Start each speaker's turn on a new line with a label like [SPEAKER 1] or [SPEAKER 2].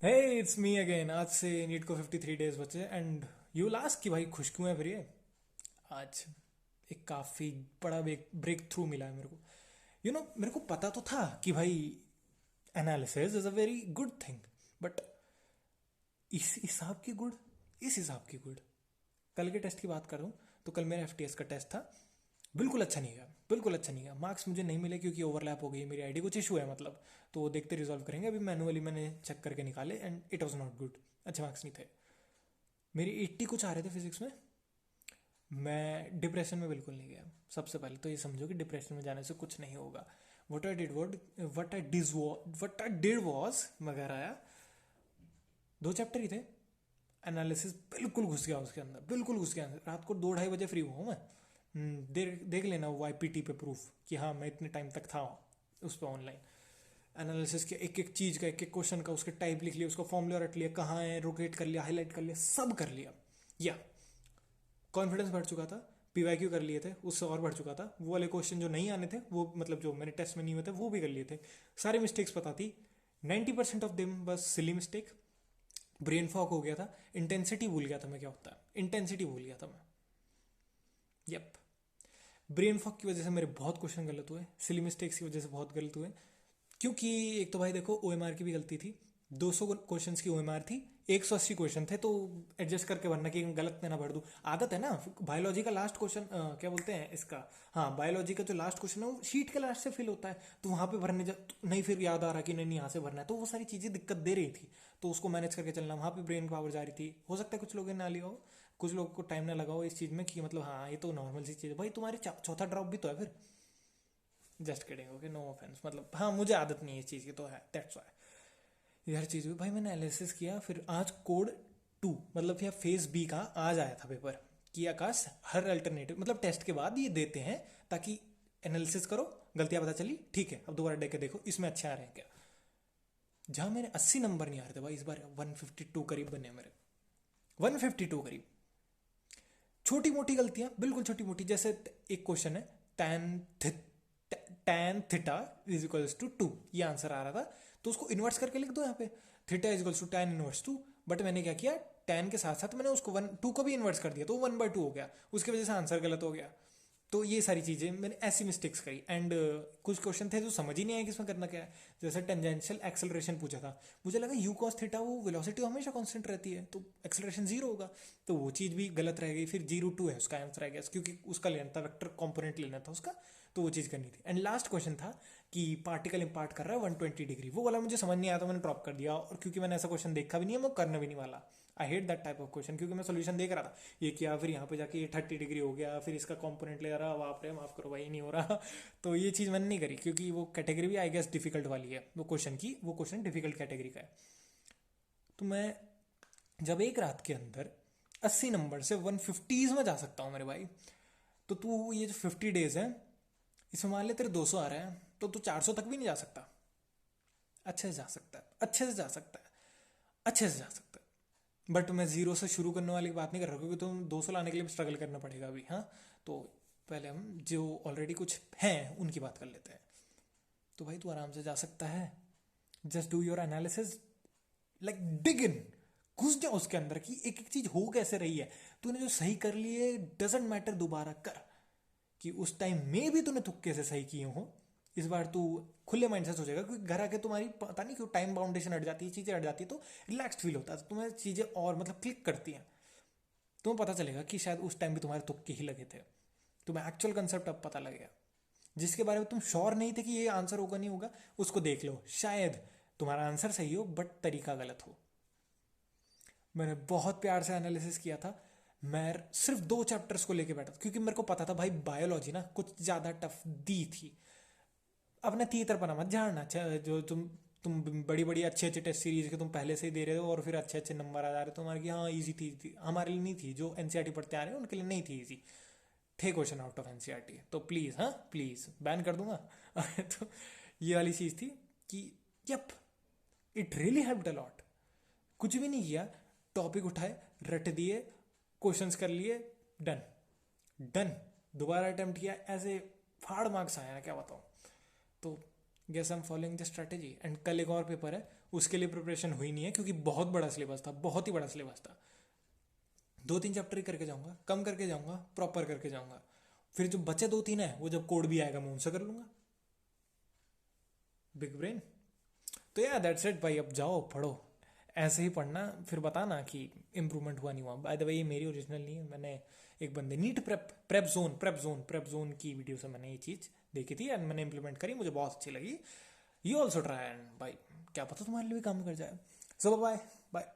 [SPEAKER 1] Hey it's me again. आज से NEET को 53 डेज बचे एंड यू लास्ट कि भाई खुश क्यों है फिर ये। आज एक काफ़ी बड़ा ब्रेक थ्रू मिला है मेरे को। मेरे को पता तो था कि भाई analysis is a very good thing, but इस हिसाब की गुड, इस हिसाब की गुड। कल के टेस्ट की बात करूँ तो कल मेरा एफटीएस का टेस्ट था। बिल्कुल अच्छा नहीं गया, बिल्कुल अच्छा नहीं गया। मार्क्स मुझे नहीं मिले क्योंकि ओवरलैप हो गई मेरी आईडी, कुछ इशू है मतलब। तो वो देखते रिजॉल्व करेंगे। अभी मैनुअली मैंने चेक करके निकाले and it was not good. अच्छे मार्क्स नहीं थे। मेरी 80 कुछ आ रहे थे फिजिक्स में। मैं डिप्रेशन में बिल्कुल नहीं गया। सबसे पहले तो ये समझो कि डिप्रेशन में जाने से कुछ नहीं होगा। वट आई डिड वॉज मैं घर आया, 2 चैप्टर ही थे। एनालिसिस बिल्कुल घुस गया उसके अंदर, बिल्कुल घुस गया। रात को 2-2:30 बजे फ्री हुआ हूँ मैं। देख देख लेना वो आईपीटी पे प्रूफ कि हाँ मैं इतने टाइम तक था उस पर ऑनलाइन। एनालिसिस के एक एक चीज़ का, एक एक क्वेश्चन का उसके टाइप लिख लिया, उसका फॉर्मूला रट लिया, कहाँ है रोटेट कर लिया, हाईलाइट कर लिया, सब कर लिया। या कॉन्फिडेंस बढ़ चुका था। पीवाईक्यू कर लिए थे, उससे और बढ़ चुका था। वो वाले क्वेश्चन जो नहीं आने थे, वो मतलब जो मैंने टेस्ट में नहीं हुए थे, वो भी कर लिए थे। सारी मिस्टेक्स पता थी। 90% ऑफ देम बस सिली मिस्टेक। ब्रेन फॉग हो गया था। इंटेंसिटी भूल गया था मैं क्या होता है, इंटेंसिटी भूल गया था मैं। यप। ब्रेन फॉग की वजह से मेरे बहुत क्वेश्चन गलत हुए, सिली मिस्टेक्स की वजह से बहुत गलत हुए। क्योंकि एक तो भाई देखो ओएमआर की भी गलती थी। 200 क्वेश्चंस की ओएमआर थी। 180 क्वेश्चन थे, तो एडजस्ट करके भरना कि गलत में ना भर दूं। आदत है ना। बायोलॉजी का लास्ट क्वेश्चन क्या बोलते हैं इसका, हाँ बायोलॉजी का जो लास्ट क्वेश्चन है वो शीट के लास्ट से फिल होता है। तो वहां पे भरने तो नहीं, फिर याद आ रहा कि नहीं नहीं यहाँ से भरना है, तो वो सारी चीजें दिक्कत दे रही थी। तो उसको मैनेज करके चलना, वहां पे ब्रेन पावर जा रही थी। हो सकता है कुछ लोगों ने ना लिया हो, कुछ लोगों को टाइम ना लगा हो इस चीज में कि मतलब हाँ ये तो नॉर्मल सी चीज है। भाई तुम्हारे चौथा ड्रॉप भी तो है फिर। Just kidding, okay, no offence. मतलब हाँ मुझे आदत नहीं है इस चीज़ की, तो है दैट्स वाई ये हर चीज़ हुई। भाई मैंने एनालिसिस किया, फिर आज कोड 2 मतलब या फेज बी का आज आया था पेपर। कि आकाश हर अल्टरनेटिव मतलब टेस्ट के बाद ये देते हैं ताकि एनालिसिस करो, गलतियां पता चली, ठीक है अब दोबारा देख के देखो इसमें अच्छे आ रहे हैं क्या। जहां मेरे 80 नंबर नहीं आ रहे थे भाई, इस बार 152 करीब बने मेरे। 152 करीब। छोटी मोटी गलतियां, बिल्कुल छोटी मोटी, जैसे एक क्वेश्चन है tan tan theta is equals to 2, ये आंसर आ रहा था। तो उसको इन्वर्स करके लिख दो यहाँ पे, theta is equals to tan inverse 2। But मैंने क्या किया, tan के साथ साथ मैंने उसको 1 2 को भी इन्वर्स कर दिया, तो 1/2 हो गया। उसकी वजह से आंसर गलत हो गया। तो ये सारी चीज़ें मैंने ऐसी मिस्टेक्स करी। एंड कुछ क्वेश्चन थे जो समझ ही नहीं आया कि इसमें करना क्या है। जैसे टेंजेंशियल एक्सेलरेशन पूछा था, मुझे लगा यू कॉस थीटा वो वेलोसिटी हमेशा कांस्टेंट रहती है, तो एक्सेलरेशन जीरो होगा। तो वो चीज़ भी गलत रह गई। फिर 0 2 है उसका आंसर, आई गेस, क्योंकि उसका लेना था वेक्टर कंपोनेंट लेना था उसका। तो वो चीज़ करनी थी। एंड लास्ट क्वेश्चन था कि पार्टिकल इंपार्ट कर रहा है 120 डिग्री, वो वाला मुझे समझ नहीं आया था, मैंने ड्रॉप कर दिया। और क्योंकि मैंने ऐसा क्वेश्चन देखा भी नहीं है, मैं करना भी नहीं वाला। I hate that type of question, क्योंकि मैं सोल्यूशन देख रहा था, ये किया, फिर यहाँ पे जाके ये 30 डिग्री हो गया, फिर इसका कंपोनेंट ले रहा, बाप रे माफ करो भाई नहीं हो रहा। तो ये चीज़ मैंने नहीं करी, क्योंकि वो कैटेगरी भी आई गेस डिफिकल्ट वाली है वो क्वेश्चन की, वो क्वेश्चन डिफिकल्ट कैटेगरी का है। तो मैं जब एक रात के अंदर 80 नंबर से 150s में जा सकता हूँ मेरे भाई, तो तू ये जो 50 डेज है इसमें मान ले तेरे 200 आ रहे हैं, तो तू 400 तक भी नहीं जा सकता। अच्छे से जा सकता है, अच्छे से जा सकता है, अच्छे से जा सकता है। बट मैं जीरो से शुरू करने वाली बात नहीं कर रहा, क्योंकि तुम 200 लाने के लिए स्ट्रगल करना पड़ेगा अभी। हाँ, तो पहले हम जो ऑलरेडी कुछ हैं उनकी बात कर लेते हैं। तो भाई तू आराम से जा सकता है। Just do your analysis, like dig in, घुस जाओ उसके अंदर कि एक एक चीज हो कैसे रही है। तूने जो सही कर लिए डजेंट मैटर, दोबारा कर। कि उस टाइम में भी तूने तुक्के से सही किए हो, इस बार तू खुले माइंड से सोचेगा। क्योंकि घर आके तुम्हारी पता नहीं क्यों टाइम बाउंडेशन हट जाती है, चीजें हट जाती है, तो रिलैक्स्ड फील होता है, तुम्हें चीजें और मतलब क्लिक करती हैं। तुम्हें पता चलेगा कि शायद उस टाइम भी तुम्हारे तुक्के ही लगे थे। तुम्हें एक्चुअल कंसेप्ट अब पता लगेगा। जिसके बारे में तुम श्योर नहीं थे कि ये आंसर होगा नहीं होगा, उसको देख लो, शायद तुम्हारा आंसर सही हो बट तरीका गलत हो। मैंने बहुत प्यार से एनालिसिस किया था। मैं सिर्फ 2 चैप्टर्स को लेके बैठा था, क्योंकि मेरे को पता था भाई बायोलॉजी ना कुछ ज़्यादा टफ दी थी। अपना तीतरपना मत झाड़ना। जो तुम बड़ी बड़ी अच्छे अच्छे टेस्ट सीरीज के तुम पहले से ही दे रहे हो और फिर अच्छे अच्छे नंबर आ जा रहे हो तुम्हारे कि हाँ इजी थी, हमारे लिए नहीं थी। जो एनसीईआरटी पढ़ते आ रहे हैं उनके लिए नहीं थी इजी, थे क्वेश्चन आउट ऑफ एनसीईआरटी। तो प्लीज़, हाँ प्लीज़ बैन कर दूंगा। तो ये वाली चीज़ थी कि yup, it really helped a lot. कुछ भी नहीं किया, टॉपिक उठाए, रट दिए, क्वेश्चंस कर लिए, डन डन। दोबारा अटेम्प्ट किया, ऐसे फाड़ मार्क्स आया ना क्या बताऊँ। तो guess I am following the strategy. And कल एक और पेपर है, उसके लिए प्रिपरेशन हुई नहीं है क्योंकि बहुत बड़ा सिलेबस था, बहुत ही बड़ा सिलेबस था। 2-3 चैप्टर ही करके जाऊंगा, कम करके जाऊंगा, प्रॉपर करके जाऊंगा। फिर जो बचे 2-3 है वो जब कोड भी आएगा मैं उनसे कर लूंगा। Big brain. तो यार दैट्स इट भाई, अब जाओ पढ़ो, ऐसे ही पढ़ना, फिर बताना कि इम्प्रूवमेंट हुआ नहीं हुआ। बाय द वे ये मेरी ओरिजिनल नहीं है, मैंने एक बंदे नीट प्रेप जोन की वीडियो से मैंने ये चीज़ देखी थी एंड मैंने इंप्लीमेंट करी, मुझे बहुत अच्छी लगी। यू ऑल्सो ट्राई एंड भाई क्या पता तुम्हारे लिए भी काम कर जाए। सो बाय बाय।